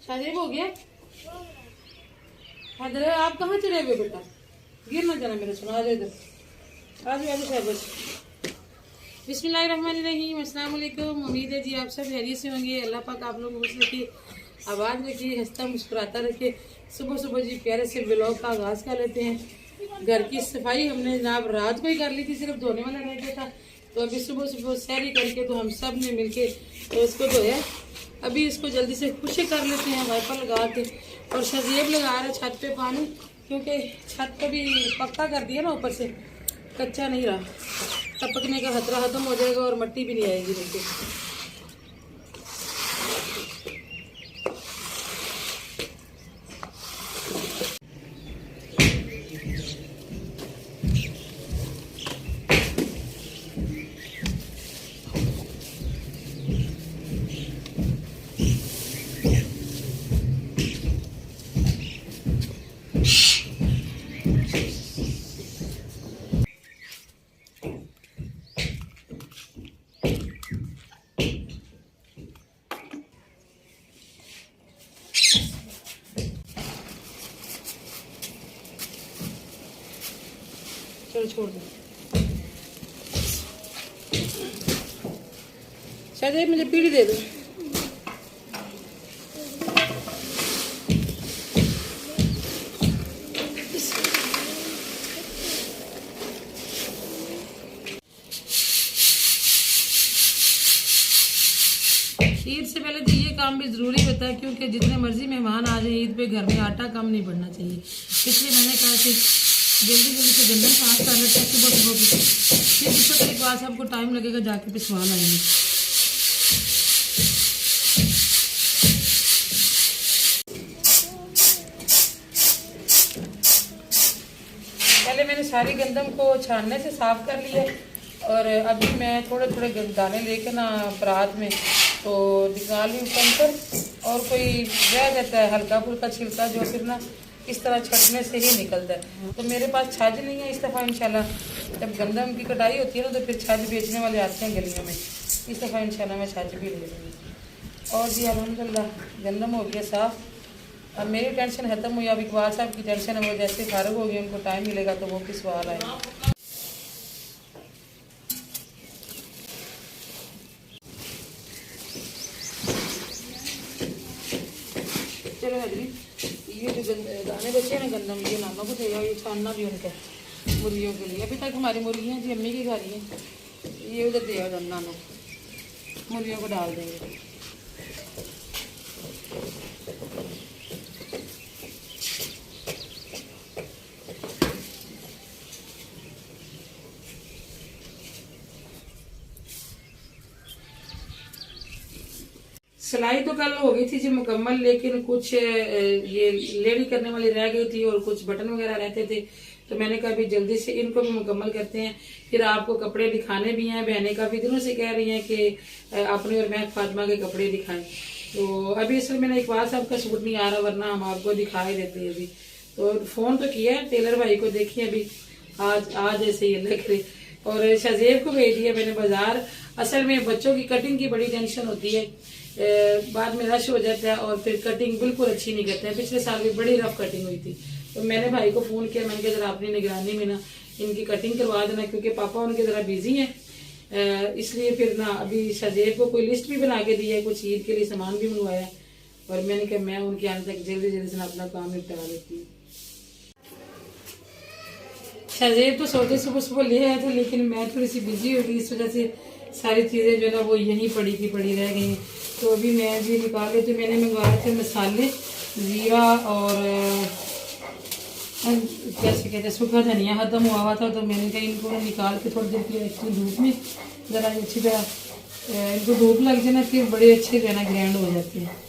शाजीब हो गया? हैदर आप कहाँ चले हुए बेटा? गिर ना जाना मेरे सुना। आ जाओ इधर, आ जाओ शहबाज। बिस्मिल्लाहिर्रहमानिर्रहीम, अस्सलाम वालेकुम। उम्मीद है जी आप सब खैरियत से होंगे। अल्लाह पाक आप लोग खुश रखिए, आबाद रखिए, हंसता मुस्कुराता रखिए। सुबह सुबह जी प्यारे से व्लॉग का आगाज़ कर लेते हैं। घर की सफाई हमने जनाब रात को ही कर ली थी, सिर्फ धोने वाला रह गया था। तो अभी सुबह सुबह सैरी करके तो हम सब ने मिलके तो इसको धोया। अभी इसको जल्दी से खुशी कर लेते हैं वाइपर लगा के। और शजीब लगा रहा है छत पे पानी, क्योंकि छत पे भी पक्का कर दिया ना, ऊपर से कच्चा नहीं रहा। टपकने का खतरा खत्म हो जाएगा और मिट्टी भी नहीं आएगी। देखिए चलो छोड़ दो। शायद मुझे पीढ़ी दे दो। ईद से पहले तो ये काम भी ज़रूरी होता है, क्योंकि जितने मर्जी मेहमान आ जाए ईद पे घर में आटा कम नहीं पड़ना चाहिए। इसलिए मैंने कहा कि जल्दी जल्दी से गंदम साफ कर लेते हैं सुबह सुबह भी। फिर दूसरे तरीके बाद से हमको टाइम लगेगा जाके पिछवा लाएंगे। पहले मैंने सारी गंदम को छानने से साफ कर लिया, और अभी मैं थोड़े थोड़े दाने लेके ना परात में तो निकाल ली ऊपर। और कोई रह जाता है हल्का फुल्का छिलका, जो फिर ना इस तरह छटने से ही निकलता है। तो मेरे पास छाछ नहीं है इस दफ़ा। इंशाल्लाह जब गंदम की कटाई होती है ना तो फिर छाछ बेचने वाले आते हैं गलियों में। इस दफ़ा इंशाल्लाह मैं छाछ भी ले लूँगी। और जी अल्हम्दुलिल्लाह गंदम हो गया साफ़। अब मेरी टेंशन खत्म हुई। अब इकबाल साहब की टेंशन है, वो जैसे फारग हो गए उनको टाइम मिलेगा तो वो पिसवा लाएंगे। चलो हजरी, ये जो दाने बचे ना गंदम, ये नानों को देगा, ये छानना भी उनका मुर्गियों के लिए। अभी तक हमारी मुर्गियाँ जी अम्मी की खा रही हैं, ये उधर देगा नानों, मुर्गियों को डाल देंगे। सिलाई तो कल हो गई थी जी मुकम्मल, लेकिन कुछ ये लेडी करने वाली रह गई थी और कुछ बटन वगैरह रहते थे। तो मैंने कहा भी जल्दी से इनको भी मुकम्मल करते हैं। फिर आपको कपड़े दिखाने भी हैं। बहनें काफ़ी दिनों से कह रही हैं कि अपने और महक फातिमा के कपड़े दिखाएं। तो अभी असल में इकबाल साहब का सूट नहीं आ रहा, वरना हम आपको दिखा ही देते हैं। अभी तो फ़ोन तो किया है टेलर भाई को, देखिए अभी आज ऐसे ही लग रही। और शजीब को भेज दिया मैंने बाजार। असल में बच्चों की कटिंग की बड़ी टेंशन होती है, बाद में रश हो जाता है और फिर कटिंग बिल्कुल अच्छी नहीं करते हैं। पिछले साल भी बड़ी रफ कटिंग हुई थी। तो मैंने भाई को फ़ोन किया, मैंने कहा जरा अपनी निगरानी में ना इनकी कटिंग करवा देना, क्योंकि पापा उनके ज़रा बिजी हैं। इसलिए फिर ना अभी शजीब को कोई लिस्ट भी बना के दी है, कुछ ईद के लिए सामान भी मंगवाया। और मैंने कहा मैं उनके आने तक जल्दी जल्दी से अपना काम निपटा देती हूँ। शजीब तो सोते सुबह सुबह ले आए थे, लेकिन मैं थोड़ी सी बिजी हो गई, इस वजह से सारी चीज़ें जो है ना वो यहीं पड़ी रह गई। तो अभी मैं भी निकाल लेती हूँ। मैंने मंगवाए थे मसाले, ज़ीरा और कैसे कहते हैं सूखा धनिया खत्म हुआ था। तो मैंने कहा इनको निकाल के थोड़ी देर के लिए धूप में ज़रा अच्छी तरह इनको धूप लग जाए ना, फिर बड़े अच्छे जो है ना ग्रैंड हो जाते हैं।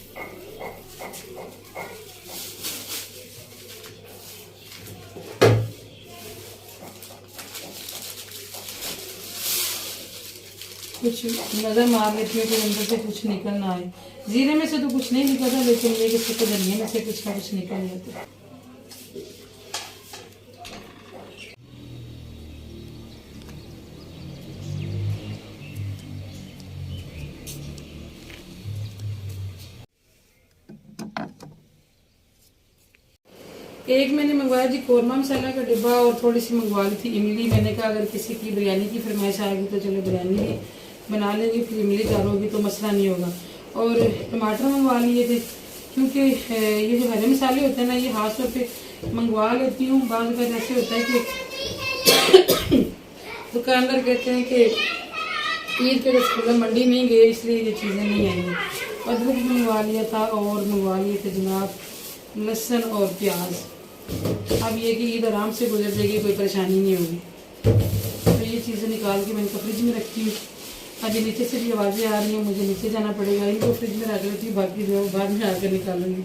कुछ नज़र मार लेती हूँ, फिर अंदर से कुछ निकल ना आए। जीरे में से तो कुछ नहीं निकलता, लेकिन ये कि सूखे धनिया में से कुछ ना कुछ निकल जाता है। एक मैंने मंगवाया जी कौरमा मसाला का डिब्बा, और थोड़ी सी मंगवा ली थी इमली। मैंने कहा अगर किसी की बिरयानी की फरमाइश आएगी तो चलो बिरयानी भी बना लेंगे, फिर इमली डाल होगी तो मसला नहीं होगा। और टमाटर मंगवा लिए थे, क्योंकि ये जो हरे मसाले होते हैं ना, ये खास तौर पे मंगवा लेती हूँ। बाद में ऐसे होता है कि दुकानदार कहते हैं कि ईद के रसगुल्ला मंडी नहीं गए, इसलिए ये चीज़ें नहीं आएंगी। अदरक मंगवा लिया था, और मंगवा लिए थे जनाब लहसुन और प्याज। अब ये कि ईद आराम से गुजर जाएगी, कोई परेशानी नहीं होगी। तो ये चीज़ें निकाल के मैंने फ्रिज में रखी हूँ। अभी नीचे से भी आवाज़ें आ रही हैं, मुझे नीचे जाना पड़ेगा। इनको फ्रिज में रख लेती हूँ, बाकी जो बाद में आकर निकालूंगी।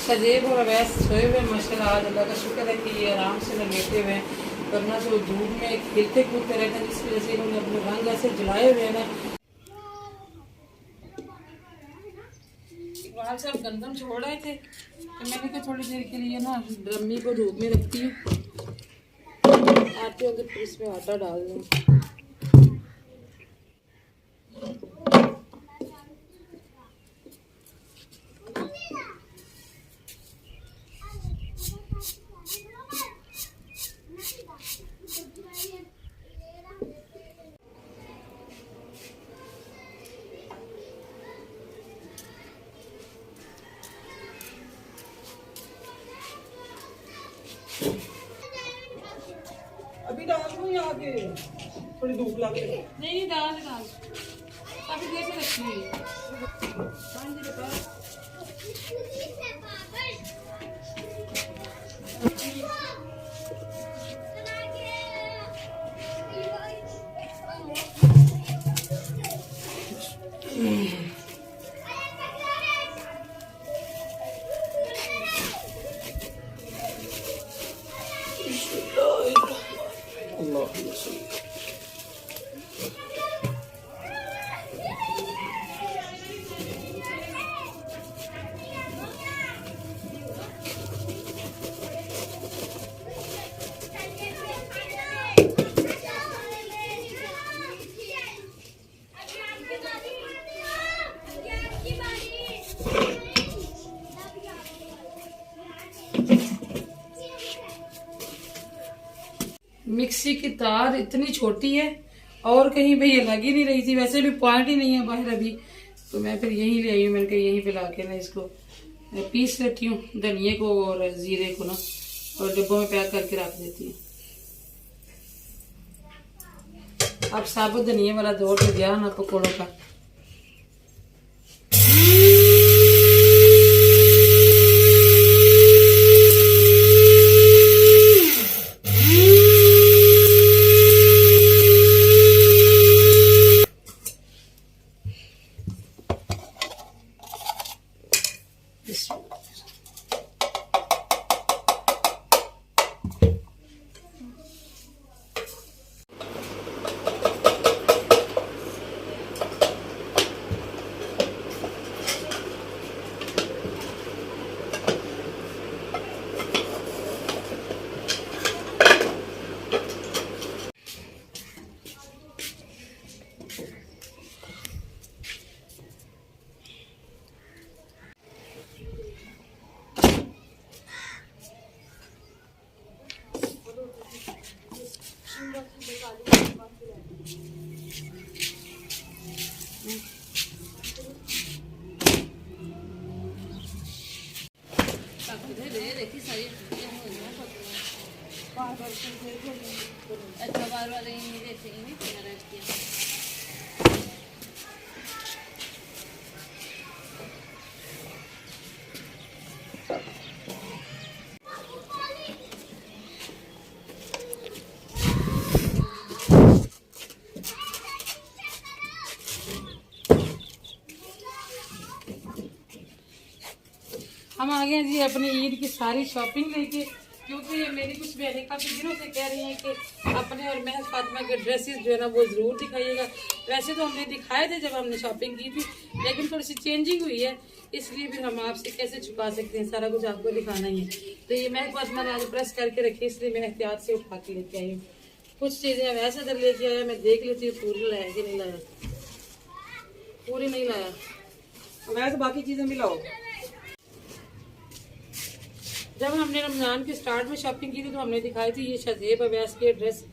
सजेब और अवैस सोए हुए माशाल्लाह, आज अल्लाह का शुक्र है कि ये आराम से लेटे हुए हैं, वरना जो धूप में खेलते कूदते रहते हैं, जिस वजह से इन्होंने अपने रंग ऐसे जलाए हुए हैं ना। इकबाल साहब गंदम छोड़ रहे थे, तो मैंने कहा थोड़ी देर के लिए ना ड्रमी को धूप में रखती हूँ, आटे होंगे फिर इसमें आटा डाल दूँ। अभी डाल दूं या आगे थोड़ी धूप लग रही है? नहीं दाल काफी देर से रखी हुई है। मिक्सी की तार इतनी छोटी है, और कहीं भाई लग ही नहीं रही थी। वैसे भी पॉइंट ही नहीं है बाहर अभी, तो मैं फिर यहीं ले आई हूँ। मैंने कहा यहीं पे ला के ना इसको पीस लेती हूँ, धनिए को और जीरे को ना, और डिब्बों में पैक करके रख देती हूँ। अब साबुत धनिए वाला दौर तो गया ना पकौड़ों का। अच्छा बार बार नहीं देते हम आ गए जी अपनी ईद की सारी शॉपिंग लेके। क्योंकि मेरी कुछ बहनें काफ़ी दिनों से कह रही हैं कि अपने और महज फातिमा के ड्रेसेस जो है ना वो ज़रूर दिखाइएगा। वैसे तो हमने दिखाए थे जब हमने शॉपिंग की थी, लेकिन थोड़ी सी चेंजिंग हुई है, इसलिए फिर हम आपसे कैसे छुपा सकते हैं, सारा कुछ आपको दिखाना ही है। तो ये महज फातिमा ने आज प्रेस करके रखी, इसलिए मैं एहतियात से उठा के लेके आई हूँ। कुछ चीज़ें वैसे इधर लेके आया, मैं देख लेती हूँ पूरी लाया कि नहीं लाया। पूरी नहीं लाया, वैसे बाकी चीजें भी लाओ। जब हमने रमजान के स्टार्ट में शॉपिंग की थी तो हमने दिखाई थी ये शाजेब अवैस के ड्रेस,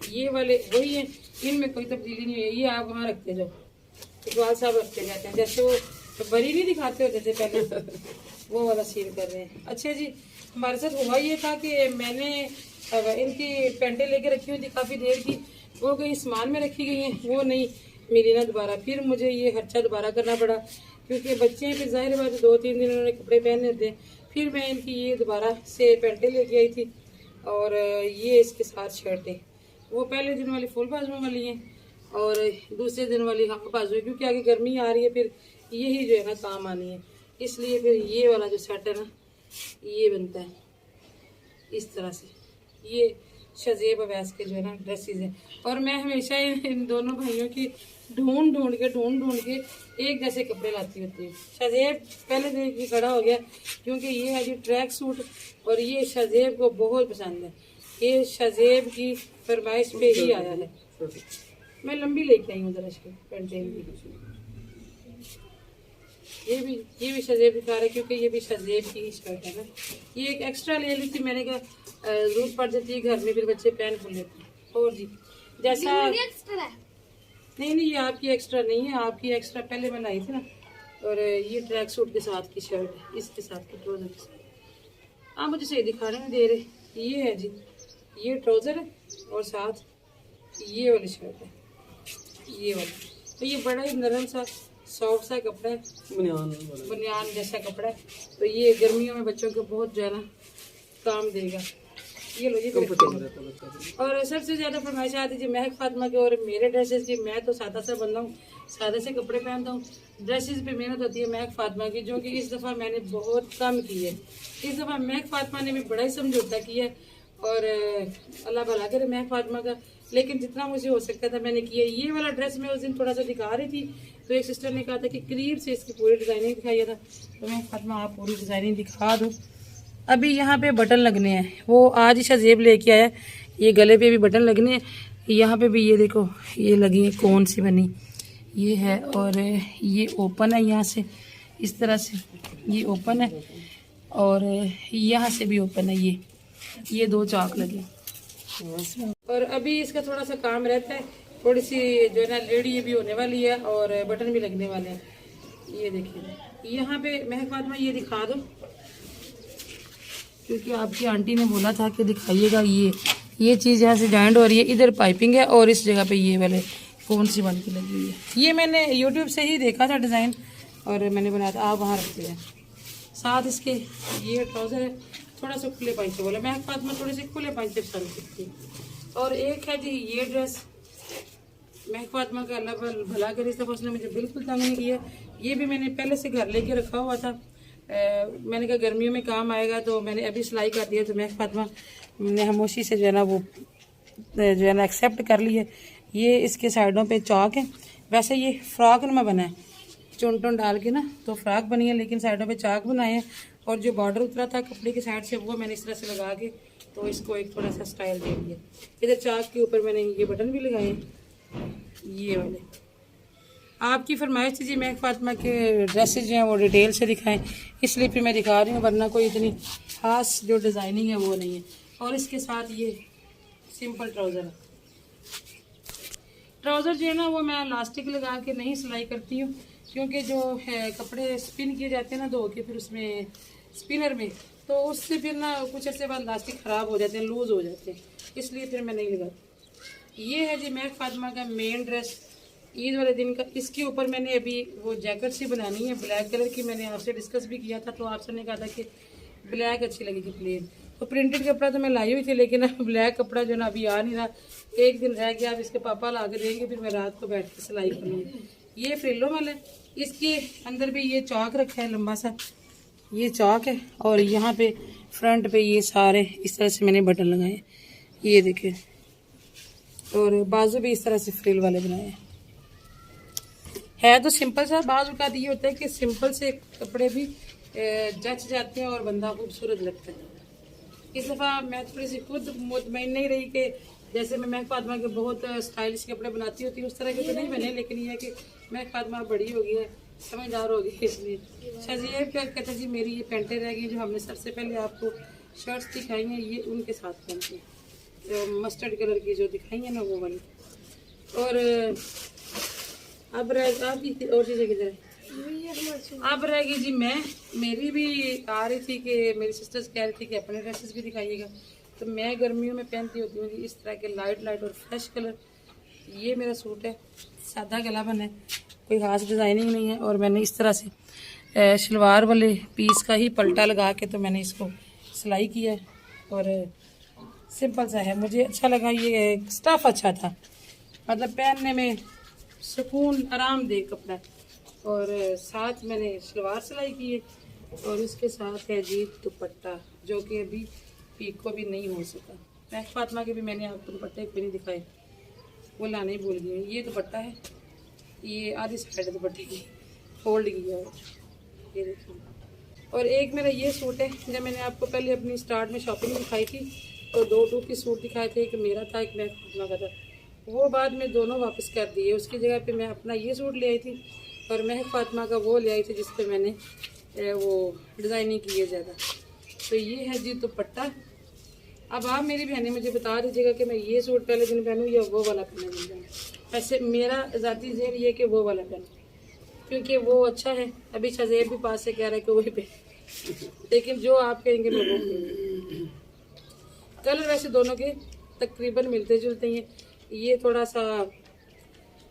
ये वाले वही हैं, इनमें कोई तब्दीली नहीं है। ये आप वहाँ रखते जाओ, इकबाल साहब रखते जाते हैं, जैसे वो बरी नहीं दिखाते होते थे पहले, वो वाला सीन कर रहे हैं। अच्छा जी, हमारे साथ हुआ ये था कि मैंने इनकी पेंटें लेके रखी हुई थी काफ़ी देर की, वो कहीं सामान में रखी गई हैं, वो नहीं मिली ना दोबारा। फिर मुझे ये खर्चा दोबारा करना पड़ा, क्योंकि बच्चे हैं, फिर जाहिर बात है 2-3 दिन उन्होंने कपड़े पहने होते हैं। फिर मैं इनकी ये दोबारा से पेंटें लेके आई थी, और ये इसके साथ शर्टें, वो पहले दिन वाली फुल बाजुओं वाली हैं और दूसरे दिन वाली हाफ बाजू है, क्योंकि आगे गर्मी आ रही है, फिर यही जो है ना काम आनी है, इसलिए फिर ये वाला जो सेट है ना ये बनता है इस तरह से। ये शाजेब अवैस के जो है ना ड्रेसेस हैं, और मैं हमेशा इन दोनों भाइयों की ढूंढ ढूंढ के एक जैसे कपड़े लाती होती हूँ। शाजेब पहले देख के खड़ा हो गया, क्योंकि ये है जी ट्रैक सूट, और ये शाजेब को बहुत पसंद है, ये शाजेब की फरमाइश पे ही आया है। मैं लंबी लेके आई हूँ जरा इसकी पेंटें की। ये भी शाजेब दिखा रहा है, क्योंकि ये भी शाजेब की शर्ट है ना। ये एक एक्स्ट्रा ले ली थी मैंने, कहा जरूरत पड़ जाती है घर में, फिर बच्चे पहन खुल लेते हैं। और जी जैसा नहीं ये आपकी एक्स्ट्रा नहीं है, आपकी एक्स्ट्रा पहले बनाई थी ना। और ये ट्रैक सूट के साथ की शर्ट है, इसके साथ की ट्राउजर के साथ। आप मुझे सही दिखाने नहीं दे रहे। ये है जी, ये ट्राउजर है और साथ ये वाली शर्ट है, ये वाली। तो ये बड़ा ही नरम सा सॉफ्ट सा कपड़ा है, बनियान जैसा कपड़ा है। तो ये गर्मियों में बच्चों को बहुत जो है ना काम देगा। ये लो जी। और सबसे ज्यादा फरमाइश आती थी महक फातिमा के और मेरे ड्रेसेस की। मैं तो सादा सा बंदा हूँ, सादे से कपड़े पहनता हूँ, ड्रेसेस पे मेहनत होती है महक फातिमा की, जो कि इस दफ़ा मैंने बहुत कम की है। इस दफ़ा महक फातिमा ने भी बड़ा ही समझौता किया, और अल्लाह भला करे महक फातिमा का, लेकिन जितना मुझे हो सकता था मैंने किया। ये वाला ड्रेस मैं उस दिन थोड़ा सा दिखा रही थी, तो एक सिस्टर ने कहा था कि करीब से इसकी पूरी डिज़ाइनिंग दिखाइए था, तो महक फातिमा आप पूरी डिज़ाइनिंग दिखा दो। अभी यहाँ पे बटन लगने हैं, वो आज ही शाजेब लेके आया। ये गले पे भी बटन लगने हैं, यहाँ पे भी ये देखो ये लगी है कौन सी बनी ये है, और ये ओपन है यहाँ से इस तरह से, ये ओपन है, और यहाँ से भी ओपन है। ये 2 चाक लगे। और अभी इसका थोड़ा सा काम रहता है, थोड़ी सी जो है ना लेडी भी होने वाली है और बटन भी लगने वाले हैं। ये देखिए यहाँ पे महक फातिमा ये दिखा दो, क्योंकि आपकी आंटी ने बोला था कि दिखाइएगा। ये चीज़ यहाँ से जॉइंट हो रही है, इधर पाइपिंग है, और इस जगह पे ये वाले कौन सी बन के लगी हुई है। ये मैंने यूट्यूब से ही देखा था डिज़ाइन, और मैंने बनाया था। आप वहाँ रखते हैं साथ इसके। ये ट्राउज़र है, थोड़ा सा खुले पाइचे बोला महक फातिमा, थोड़े से खुले पाइचे पसंद करती है। और एक है जी ये ड्रेस, महक फातिमा का अल्लाह भला करे, इस दफ़ा उसने मुझे बिल्कुल तंग नहीं किया। ये भी मैंने पहले से घर लेके रखा हुआ था, मैंने कहा गर्मियों में काम आएगा, तो मैंने अभी सिलाई कर दिया। तो महक फातिमा ने खामोशी से जो है ना वो जो है ना एक्सेप्ट कर ली है। ये इसके साइडों पे चौक है, वैसे ये फ्रॉक में बना है, चुन डाल के ना तो फ्रॉक बनी है, लेकिन साइडों पे चाक बनाए हैं। और जो बॉर्डर उतरा था कपड़े की साइड से, वो मैंने इस तरह से लगा के तो इसको एक थोड़ा सा स्टाइल दे दिया। इधर चाक के ऊपर मैंने ये बटन भी लगाए ये वाले। आपकी फरमाइश थी जी महक फातिमा के ड्रेसेज जो हैं वो डिटेल से दिखाएं, इसलिए फिर मैं दिखा रही हूँ, वरना कोई इतनी खास जो डिज़ाइनिंग है वो नहीं है। और इसके साथ ये सिंपल ट्राउज़र है। ट्राउज़र जो है ना वो मैं इलास्टिक लगा के नहीं सिलाई करती हूँ, क्योंकि जो है कपड़े स्पिन किए जाते हैं ना धो के फिर उसमें स्पिनर में, तो उससे फिर ना कुछ ऐसे बाद इलास्टिक ख़राब हो जाते हैं, लूज़ हो जाते हैं, इसलिए फिर मैं नहीं लगाती। ये है जी महक फातिमा का मेन ड्रेस ईद वाले दिन का। इसके ऊपर मैंने अभी वो जैकेट सी बनानी है ब्लैक कलर की, मैंने आपसे डिस्कस भी किया था, तो आपसे ने कहा था कि ब्लैक अच्छी लगेगी प्लेन। तो प्रिंटेड कपड़ा तो मैं लाई हुई थी, लेकिन ब्लैक कपड़ा जो ना अभी आ नहीं रहा, एक दिन रह गया, अब इसके पापा ला के देंगे, फिर मैं रात को बैठ के सिलाई करूँगी। ये फ्रिलों वाला है, इसके अंदर भी ये चौक रखा है लंबा सा, ये चौक है और यहाँ पे फ्रंट पे ये सारे इस तरह से मैंने बटन लगाए, ये देखें, और बाजू भी इस तरह से फ्रिल वाले बनाए हैं। है तो सिंपल सा, बाज़ औक़ात ये होता है कि सिंपल से कपड़े भी जच जाते हैं और बंदा खूबसूरत लगता है। इस दफ़ा मैं थोड़ी सी खुद मुतमईन नहीं रही कि जैसे मैं महक फातिमा के बहुत स्टाइलिश कपड़े बनाती होती हूँ उस तरह के तो नहीं बने, लेकिन ये है कि महक फातिमा बड़ी हो गई है, समझदार हो गई है, इसलिए शायद क्या कहते हैं जी, मेरी ये पैंटें रह गई जो हमने सबसे पहले आपको शर्ट्स दिखाई हैं, ये उनके साथ पहनती हैं, मस्टर्ड कलर की जो दिखाई हैं ना वो वाली। और अब आपकी और चीज़ें किधर है? अब रहेगी जी मेरी भी आ रही थी कि मेरी सिस्टर्स कह रही थी कि अपने ड्रेसेस भी दिखाइएगा, तो मैं गर्मियों में पहनती होती हूँ इस तरह के लाइट और फ्रेश कलर। ये मेरा सूट है, सादा गला बना है, कोई खास डिज़ाइनिंग नहीं है, और मैंने इस तरह से शलवार वाले पीस का ही पलटा लगा के तो मैंने इसको सिलाई किया है, और सिंपल सा है, मुझे अच्छा लगा। ये स्टफ़ अच्छा था, मतलब पहनने में सुकून आरामदेह कपड़ा, और साथ मैंने शलवार सिलाई की है, और इसके साथ है जी दुपट्टा जो कि अभी पीको भी नहीं हो सका। महक फातिमा के भी मैंने आपको दुपट्टे भी नहीं दिखाए, वो लाने ही भूल गई। ये दुपट्टा है, ये आधी साइड दुपट्टे की फोल्ड किया है, ये देखिए। और एक मेरा ये सूट है, जब मैंने आपको पहले अपनी स्टार्ट में शॉपिंग दिखाई थी तो 2 टू पीस सूट दिखाए थे, एक मेरा था एक महक फातिमा का था, वो बाद में दोनों वापस कर दिए। उसकी जगह पे मैं अपना ये सूट ले आई थी और महक फातिमा का वो ले आई थी जिस पे मैंने वो डिज़ाइनिंग की है ज़्यादा। तो ये है जी दुपट्टा। अब आप मेरी बहनें मुझे बता दीजिएगा कि मैं ये सूट पहले दिन पहनूँ या वो वाला पहनूँ। वैसे मेरा ज़ाती ज़हन ये कि वो वाला पहनूँ, क्योंकि वो अच्छा है। अभी शज़ेब भी पास से कह रहा है कि वही पहन, लेकिन जो आप कहेंगे मैं वो पहनूँ। कलर वैसे दोनों के तकरीबन मिलते जुलते हैं, ये थोड़ा सा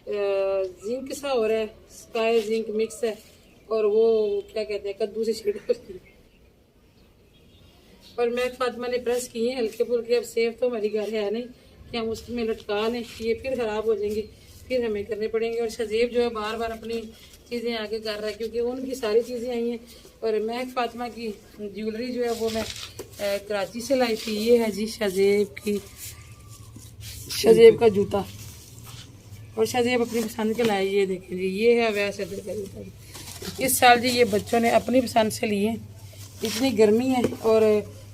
जिंक सा हो रहा है, स्काई जिंक मिक्स है, और वो क्या कहते हैं कद्दू से शेड होती है। और महक फातिमा ने प्रेस किए हैं हल्के फुल्के। अब सेफ तो हमारी घर है नहीं कि हम उसमें लटका लें, ये फिर ख़राब हो जाएंगे, फिर हमें करने पड़ेंगे। और शज़ेब जो है बार बार अपनी चीज़ें आगे कर रहा है, क्योंकि उनकी सारी चीज़ें आई हैं। और महक फातिमा की ज्वेलरी जो है वो मैं कराची से लाई थी। ये है जी शज़ेब का जूता, और शज़ेब अपनी पसंद के लाए। ये देखें जी, ये है वैसे का जूता। इस साल जी ये बच्चों ने अपनी पसंद से लिए, इतनी गर्मी है, और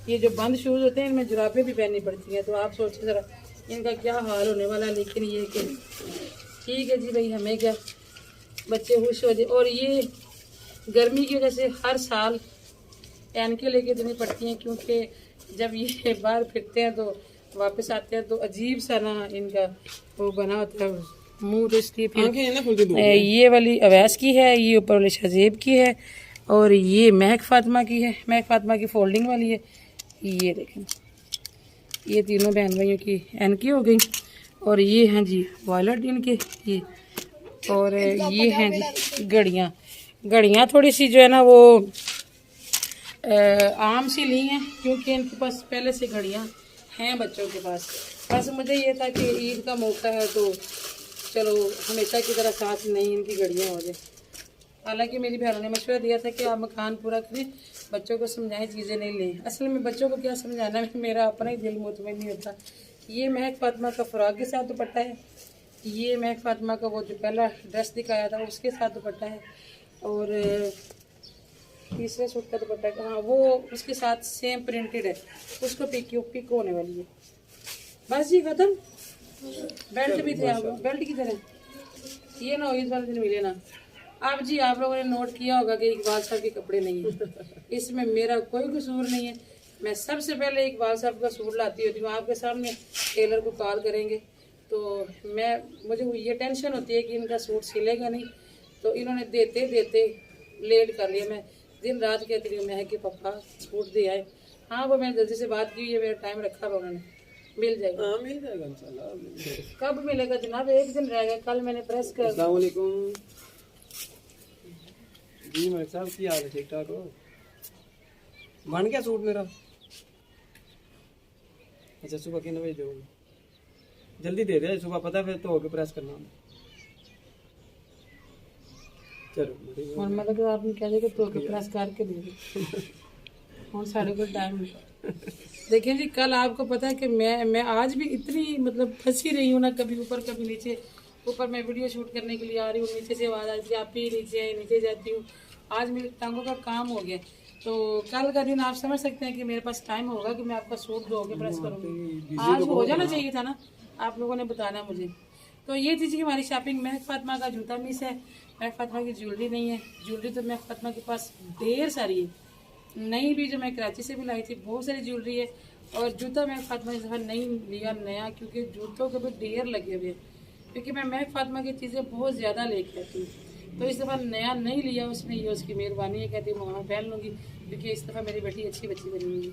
ये जो बंद शूज़ होते हैं इनमें जुराबें भी पहननी पड़ती हैं, तो आप सोचें ज़रा इनका क्या हाल होने वाला है। लेकिन ये कि ठीक है जी भाई, हमें क्या, बच्चे खुश हो जाए। और ये गर्मी की वजह से हर साल एनके लेके देनी पड़ती हैं, क्योंकि जब ये बाहर फिरते हैं तो वापस आते हैं तो अजीब सा ना इनका वो बना होता है मुंह, तो इसलिए फिर ये वाली अवैस की है, ये ऊपर वाली शज़ेब की है, और ये महक फातिमा की है। महक फातिमा की फोल्डिंग वाली है। ये देखें, ये तीनों बहन भाइयों की एनकी हो गई। और ये हैं जी वॉलेट इनके ये, और ये हैं जी घड़ियाँ थोड़ी सी जो है ना वो आम सी ली हैं, क्योंकि इनके पास पहले से घड़ियाँ हैं बच्चों के पास। बस मुझे ये था कि ईद का मौका है तो चलो हमेशा की तरह साथ नहीं इनकी घड़ियाँ हो जाए। हालांकि मेरी बहनों ने मशवरा दिया था कि आप मकान पूरा करें, बच्चों को समझाएं, चीज़ें नहीं लें। असल में बच्चों को क्या समझाना है, मेरा अपना ही दिल मुतमईन नहीं होता। ये महक फातिमा का फ्रॉक के साथ दुपट्टा है, ये महक फातिमा का वो जो पहला ड्रेस दिखाया था उसके साथ दुपट्टा है, और तीसरे सूट का दुपट्टा, हाँ वो उसके साथ सेम प्रिंटेड है, उसको पिक होने वाली है। बस जी खत्म। बेल्ट भी थे, आप बेल्ट की तरह ये ना हो इस वाले दिन मिले ना। अब जी आप लोगों ने नोट किया होगा कि इकबाल साहब के कपड़े नहीं है, इसमें मेरा कोई कसूर नहीं है। मैं सबसे पहले इकबाल साहब का सूट लाती होती हूँ, आपके सामने टेलर को कॉल करेंगे तो मुझे ये टेंशन होती है कि इनका सूट सिलेगा नहीं, तो इन्होंने देते देते लेट कर लिया। मैं दिन रात कहती रही मैं कि पापा सूट दे आए। हाँ वो मैंने जल्दी से बात की है, मेरा टाइम रखा हुआ उन्होंने, मिल जाएगा। हाँ मिल जाएगा इंशाल्लाह। कब मिलेगा जनाब? एक दिन रहेगा, कल मैंने प्रेस कर। अस्सलाम वालेकुम जी मलिक साहब, की हाल है? ठीक ठाक हो? बन गया सूट मेरा? अच्छा सुबह कितने बजे दोगे? जल्दी दे दे, सुबह पता फिर तो होके प्रेस करना। चलो बड़ी बात। और मतलब आपने कह दिया कि तो प्रेस करके दे दे और साढ़े को टाइम देखिए जी। कल आपको पता है कि मैं आज भी इतनी मतलब फंसी रही हूँ ना, कभी ऊपर कभी नीचे। ऊपर मैं वीडियो शूट करने के लिए आ रही हूँ, नीचे से आवाज़ आती है आप ही नीचे आए, नीचे जाती हूँ। आज मेरी टांगों का काम हो गया। तो कल का दिन आप समझ सकते हैं कि मेरे पास टाइम होगा कि मैं आपका सूट धो के प्रेस करूँगी। आज हो जाना चाहिए था ना, आप लोगों ने बताना मुझे। तो ये थी जी हमारी शॉपिंग। महक फातिमा का जूता मिस है, महक फातिमा की ज्वेलरी नहीं है। ज्वेलरी तो महक फातिमा के पास ढेर सारी है, नई भी जो मैं कराची से भी लाई थी, बहुत सारी ज्वेलरी है। और जूता महक फातिमा इस दफ़ा नहीं लिया नया, क्योंकि जूतों के भी ढेर लगे हुए हैं, क्योंकि मैं महक फातिमा की चीज़ें बहुत ज़्यादा लेके आती हूँ। तो इस दफ़ा नया नहीं लिया उसने, ये उसकी मेहरबानी है, कहती मम्मा पहन लूँगी, क्योंकि इस दफ़ा मेरी बेटी अच्छी बच्ची बनी हुई है,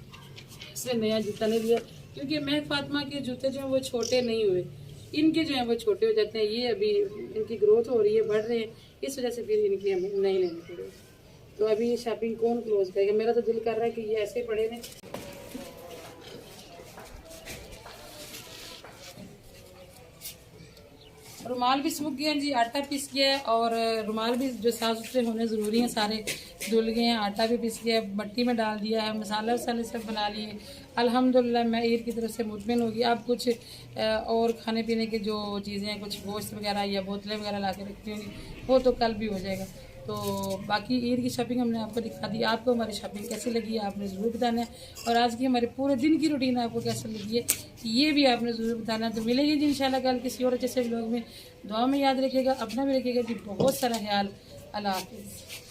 इसलिए नया जूता नहीं लिया। क्योंकि महक फातिमा के जूते जो हैं वो छोटे नहीं हुए, इनके जो हैं वो छोटे हो जाते हैं। ये अभी इनकी ग्रोथ हो रही है, बढ़ रहे हैं, इस वजह से फिर इनकी हमें नहीं लेनी पड़ेगी। तो अभी ये शॉपिंग कौन क्लोज करेगा? मेरा तो दिल कर रहा है कि ये ऐसे पड़े रहें। रुमाल भी सूख गए हैं जी, आटा पिस गया है, और रुमाल भी जो साफ सुथरे होने ज़रूरी हैं सारे धुल गए हैं। आटा भी पिस गया है, मट्टी में डाल दिया है, मसाला वसाले सब बना लिए। अल्हम्दुलिल्लाह मैं ईद की तरफ से मुतमिन होगी। अब कुछ और खाने पीने की जो चीज़ें हैं, कुछ गोश्त वगैरह या बोतलें वगैरह ला के रखती होंगी, वो तो कल भी हो जाएगा। तो बाकी ईद की शॉपिंग हमने आपको दिखा दी। आपको हमारी शॉपिंग कैसी लगी है आपने ज़रूर बताना है, और आज की हमारे पूरे दिन की रूटीन आपको कैसी लगी है ये भी आपने ज़रूर बताना है। तो मिलेंगे जी इंशाल्लाह कल किसी और अच्छे से व्लॉग में। दुआ में याद रखिएगा, अपना भी रखिएगा जी बहुत सारा ख्याल। अल्लाह हाफिज़।